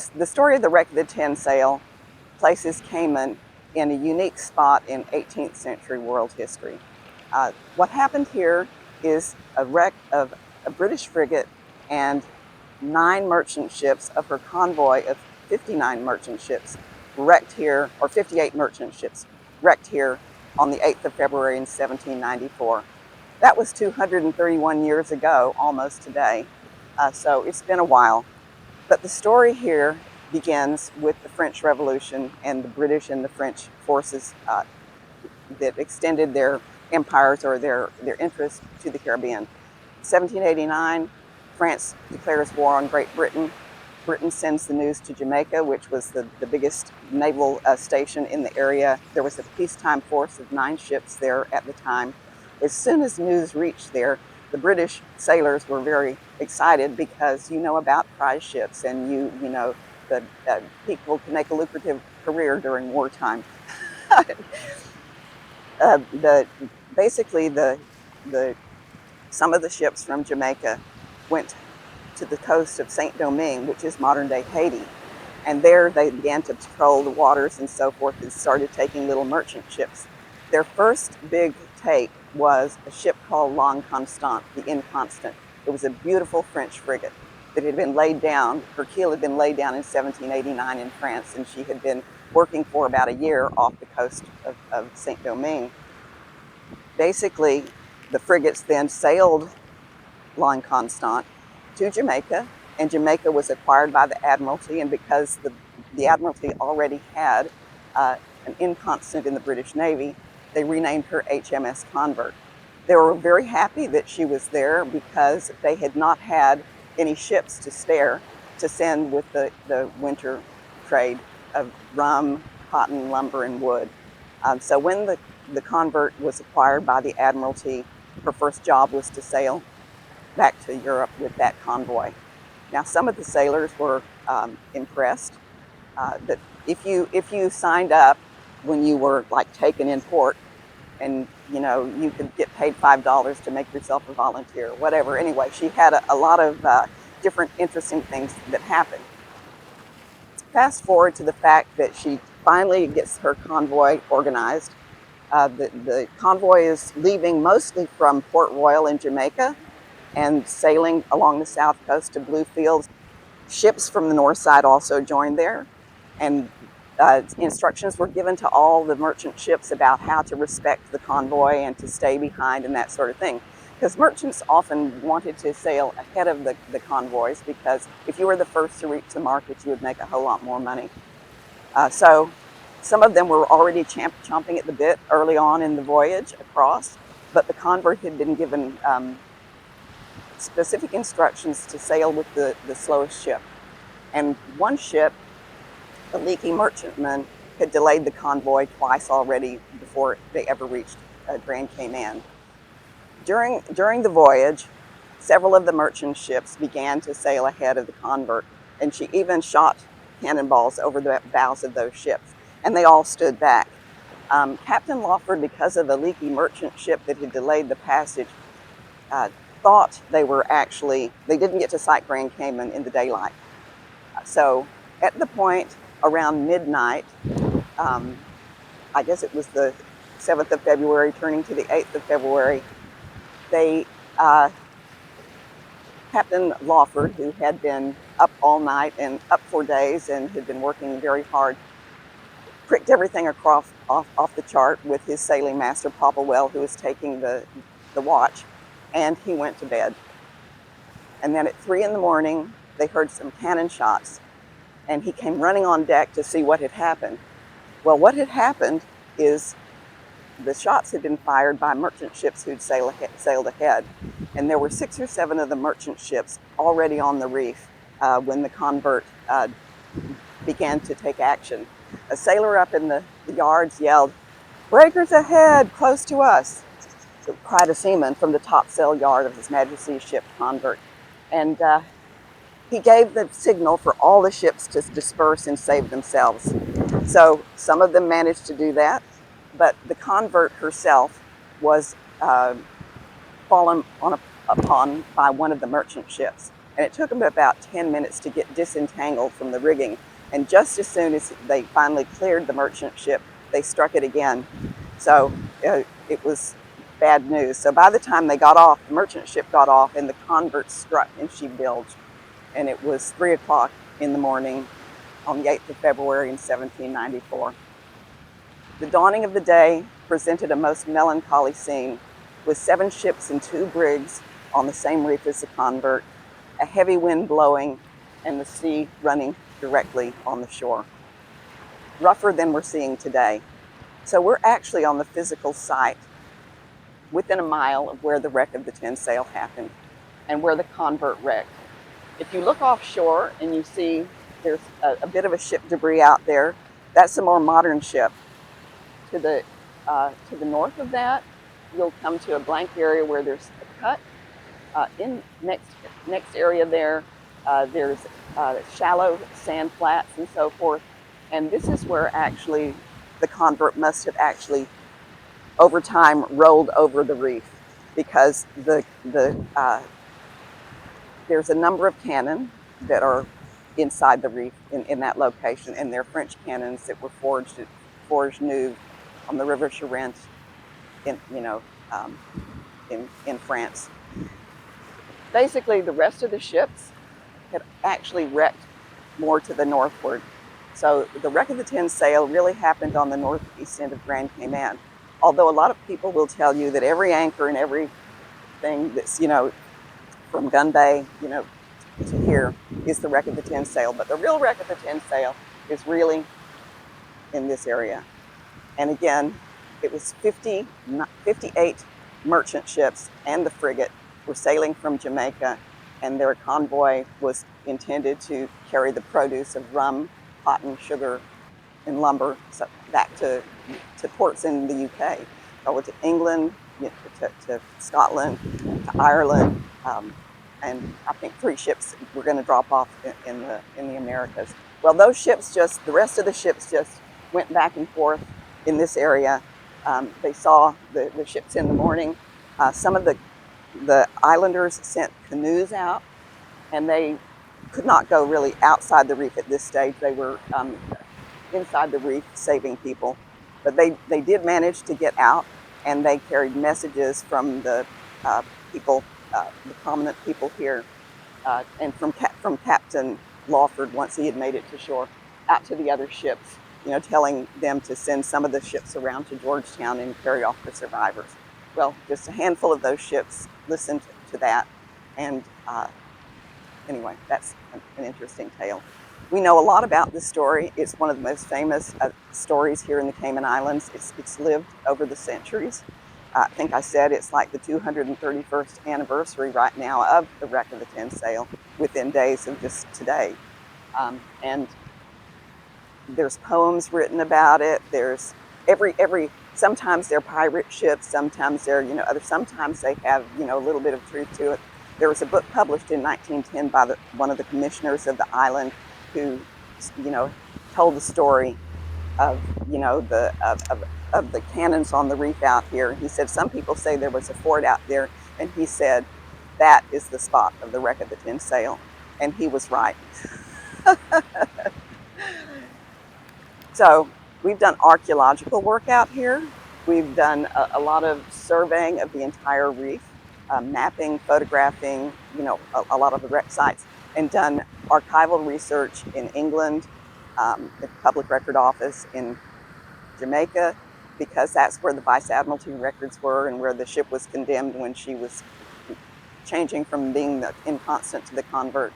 The story of the wreck of the Tin Sail places Cayman in a unique spot in 18th century world history. What happened here is a wreck of a British frigate and 9 merchant ships of her convoy of 59 merchant ships wrecked here, or 58 merchant ships wrecked here on the 8th of February in 1794. That was 231 years ago, almost today, so it's been a while. But the story here begins with the French Revolution and the British and the French forces that extended their empires or their interests to the Caribbean. 1789, France declares war on Great Britain. Britain sends the news to Jamaica, which was the biggest naval station in the area. There was a peacetime force of 9 ships there at the time. As soon as news reached there, the British sailors were very excited because you know about prize ships and you know that people can make a lucrative career during wartime. Basically, some of the ships from Jamaica went to the coast of Saint Domingue, which is modern-day Haiti, and there they began to patrol the waters and so forth and started taking little merchant ships. Their first big take was a ship called L'Inconstant, the Inconstant. It was a beautiful French frigate that had been laid down. Her keel had been laid down in 1789 in France, and she had been working for about a year off the coast of Saint Domingue. Basically, the frigates then sailed L'Inconstant to Jamaica, and Jamaica was acquired by the Admiralty, and because the Admiralty already had an Inconstant in the British Navy, they renamed her HMS Convert. They were very happy that she was there because they had not had any ships to spare to send with the winter trade of rum, cotton, lumber, and wood. So when the Convert was acquired by the Admiralty, her first job was to sail back to Europe with that convoy. Now, some of the sailors were impressed that if you signed up when you were like taken in port, and you could get paid $5 to make yourself a volunteer, whatever. Anyway, she had a lot of different interesting things that happened. Fast forward to the fact that she finally gets her convoy organized. The convoy is leaving mostly from Port Royal in Jamaica and sailing along the south coast to Bluefields. Ships from the north side also joined there, and instructions were given to all the merchant ships about how to respect the convoy and to stay behind and that sort of thing. Because merchants often wanted to sail ahead of the convoys, because if you were the first to reach the market, you would make a whole lot more money. So some of them were already chomping at the bit early on in the voyage across, but the Convert had been given specific instructions to sail with the slowest ship. And one ship, the leaky merchantman, had delayed the convoy twice already before they ever reached Grand Cayman. During the voyage, several of the merchant ships began to sail ahead of the Convert, and she even shot cannonballs over the bows of those ships, and they all stood back. Captain Lawford, because of the leaky merchant ship that had delayed the passage, thought they didn't get to sight Grand Cayman in the daylight. So at the point around midnight, I guess it was the 7th of February turning to the 8th of February, Captain Lawford, who had been up all night and up for days and had been working very hard, pricked everything off the chart with his sailing master, Popplewell, who was taking the watch, and he went to bed. And then at 3 in the morning, they heard some cannon shots, and he came running on deck to see what had happened. Well, what had happened is the shots had been fired by merchant ships who'd sailed ahead, and there were 6 or 7 of the merchant ships already on the reef when the Convert began to take action. A sailor up in the yards yelled, "Breakers ahead, close to us," cried a seaman from the topsail yard of His Majesty's ship Convert. And he gave the signal for all the ships to disperse and save themselves. So some of them managed to do that, but the Convert herself was fallen upon by one of the merchant ships, and it took them about 10 minutes to get disentangled from the rigging. And just as soon as they finally cleared the merchant ship, they struck it again. So it was bad news. So by the time they got off, the merchant ship got off, and the convert struck and she bilged. And it was 3 o'clock in the morning on the 8th of February in 1794. The dawning of the day presented a most melancholy scene, with 7 ships and 2 brigs on the same reef as the convert, a heavy wind blowing, and the sea running directly on the shore. Rougher than we're seeing today. So we're actually on the physical site within a mile of where the wreck of the Tin Sail happened and where the convert wrecked. If you look offshore and you see there's a bit of a ship debris out there, that's a more modern ship. To the north of that, you'll come to a blank area where there's a cut. In next area there, there's shallow sand flats and so forth. And this is where actually the convert must have actually, over time, rolled over the reef, because there's a number of cannon that are inside the reef in that location, and they're French cannons that were forged new on the River Charente in France. Basically, the rest of the ships had actually wrecked more to the northward. So the wreck of the Tin Sail really happened on the northeast end of Grand Cayman. Although a lot of people will tell you that every anchor and everything that's, from Gun Bay, to here is the wreck of the Tin Sail. But the real wreck of the Tin Sail is really in this area. And again, it was 58 merchant ships and the frigate were sailing from Jamaica, and their convoy was intended to carry the produce of rum, cotton, sugar, and lumber back to ports in the UK, over to England, to Scotland, to Ireland, and I think 3 ships were going to drop off in the Americas. Well, the rest of the ships just went back and forth in this area. They saw the ships in the morning. Some of the islanders sent canoes out, and they could not go really outside the reef at this stage. They were inside the reef saving people. But they did manage to get out, and they carried messages from the people, the prominent people here, and from Captain Lawford, once he had made it to shore, out to the other ships, telling them to send some of the ships around to Georgetown and carry off the survivors. Well, just a handful of those ships listened to that, and anyway, that's an interesting tale. We know a lot about this story. It's one of the most famous stories here in the Cayman Islands. It's lived over the centuries. I think I said it's like the 231st anniversary right now of the wreck of the Tin Sail, within days of just today. And there's poems written about it. There's sometimes they're pirate ships, sometimes they're, sometimes they have, a little bit of truth to it. There was a book published in 1910 by one of the commissioners of the island, who, told the story of, of the cannons on the reef out here. He said, some people say there was a fort out there, and he said, that is the spot of the wreck of the Tin Sail. And he was right. So we've done archaeological work out here. We've done a lot of surveying of the entire reef, mapping, photographing, a lot of the wreck sites, and done archival research in England, the Public Record Office in Jamaica, because that's where the Vice Admiralty records were and where the ship was condemned when she was changing from being the Inconstant to the Convert,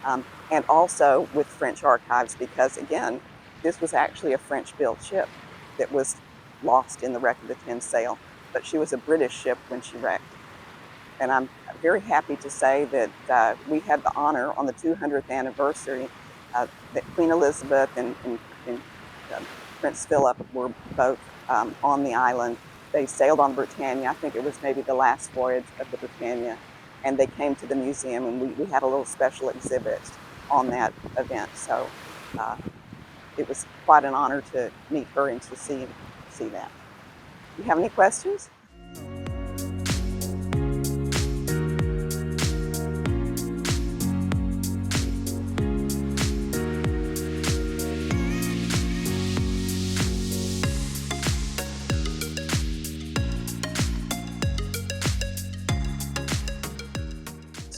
and also with French archives, because again, this was actually a French-built ship that was lost in the wreck of the Tin Sail, but she was a British ship when she wrecked. And I'm very happy to say that we had the honor on the 200th anniversary that Queen Elizabeth and Prince Philip were both on the island. They sailed on Britannia. I think it was maybe the last voyage of the Britannia. And they came to the museum, and we had a little special exhibit on that event. So it was quite an honor to meet her and to see that. Do you have any questions?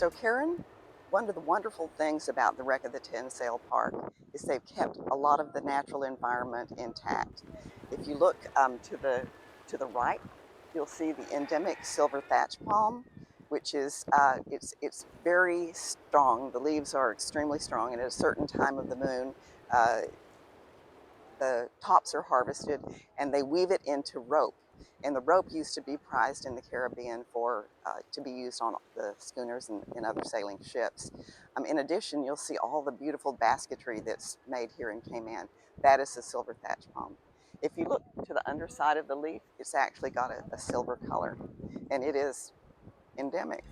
So Karen, one of the wonderful things about the wreck of the Ten Sail Park is they've kept a lot of the natural environment intact. If you look to the right, you'll see the endemic silver thatch palm, which is it's very strong. The leaves are extremely strong, and at a certain time of the moon, uh, the tops are harvested and they weave it into rope. And the rope used to be prized in the Caribbean for to be used on the schooners and other sailing ships. In addition, you'll see all the beautiful basketry that's made here in Cayman. That is the silver thatch palm. If you look to the underside of the leaf, it's actually got a silver color, and it is endemic.